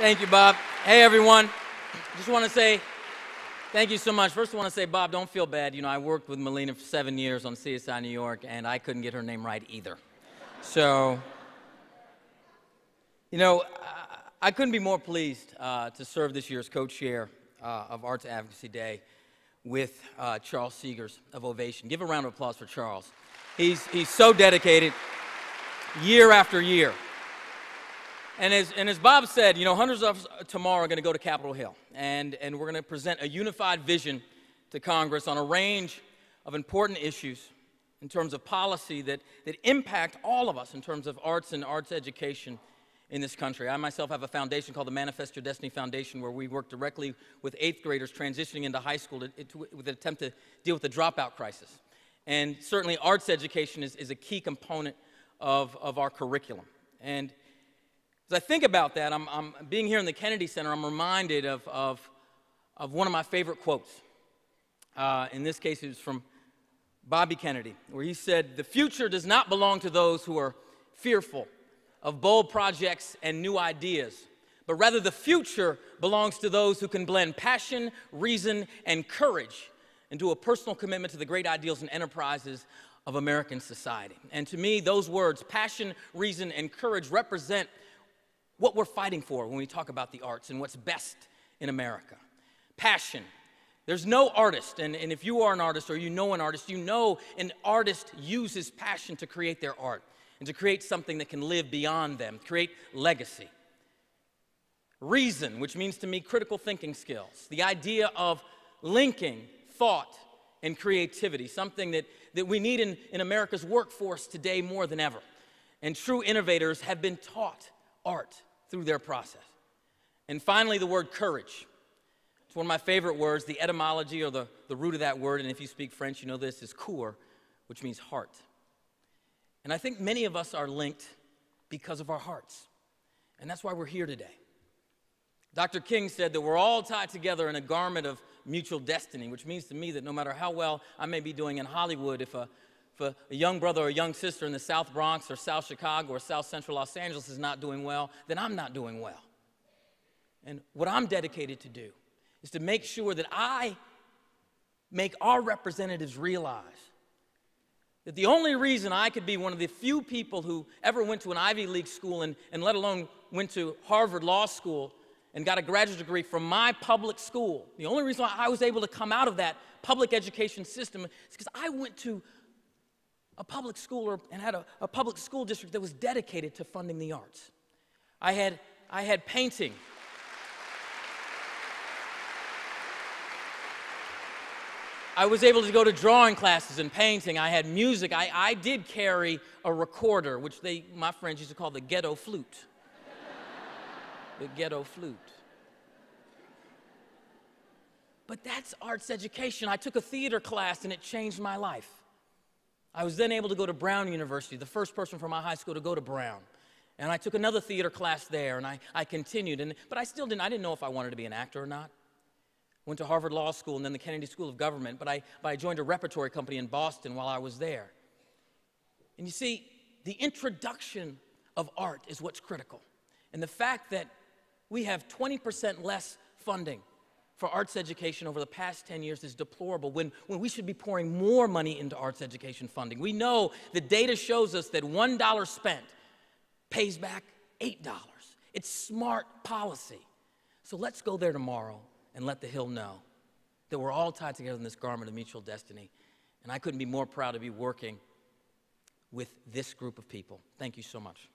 Thank you, Bob. Hey, everyone. Just want to say thank you so much. First, I want to say, Bob, don't feel bad. You know, I worked with Melina for 7 years on CSI New York, and I couldn't get her name right either. So, you know, I couldn't be more pleased to serve this year's co-chair of Arts Advocacy Day with Charles Seegers of Ovation. Give a round of applause for Charles. He's so dedicated year after year. And as Bob said, you know, hundreds of us tomorrow are going to go to Capitol Hill, and we're going to present a unified vision to Congress on a range of important issues in terms of policy that impact all of us in terms of arts and arts education in this country. I myself have a foundation called the Manifest Your Destiny Foundation, where we work directly with 8th graders transitioning into high school with an attempt to deal with the dropout crisis. And certainly arts education is a key component of our curriculum. And as I think about that, I'm being here in the Kennedy Center, I'm reminded of one of my favorite quotes. In this case, it was from Bobby Kennedy, where he said, "The future does not belong to those who are fearful of bold projects and new ideas, but rather the future belongs to those who can blend passion, reason, and courage into a personal commitment to the great ideals and enterprises of American society." And to me, those words, passion, reason, and courage, represent what we're fighting for when we talk about the arts and what's best in America. Passion. There's no artist, and if you are an artist or you know an artist uses passion to create their art and to create something that can live beyond them, create legacy. Reason, which means to me critical thinking skills, the idea of linking thought and creativity, something that we need in America's workforce today more than ever. And true innovators have been taught art through their process. And finally, the word courage. It's one of my favorite words. The etymology, or the root of that word, and if you speak French, you know this, is cœur, which means heart. And I think many of us are linked because of our hearts. And that's why we're here today. Dr. King said that we're all tied together in a garment of mutual destiny, which means to me that no matter how well I may be doing in Hollywood, if a young brother or a young sister in the South Bronx or South Chicago or South Central Los Angeles is not doing well, then I'm not doing well. And what I'm dedicated to do is to make sure that I make our representatives realize that the only reason I could be one of the few people who ever went to an Ivy League school and let alone went to Harvard Law School and got a graduate degree from my public school, the only reason why I was able to come out of that public education system is because I went to a public school and had a public school district that was dedicated to funding the arts. I had painting. I was able to go to drawing classes and painting. I had music. I did carry a recorder, which my friends used to call the ghetto flute. The ghetto flute. But that's arts education. I took a theater class and it changed my life. I was then able to go to Brown University, the first person from my high school to go to Brown. And I took another theater class there, and I continued. But I didn't know if I wanted to be an actor or not. Went to Harvard Law School and then the Kennedy School of Government, but I joined a repertory company in Boston while I was there. And you see, the introduction of art is what's critical. And the fact that we have 20% less funding for arts education over the past 10 years is deplorable when we should be pouring more money into arts education funding. We know the data shows us that $1 spent pays back $8. It's smart policy. So let's go there tomorrow and let the Hill know that we're all tied together in this garment of mutual destiny. And I couldn't be more proud to be working with this group of people. Thank you so much.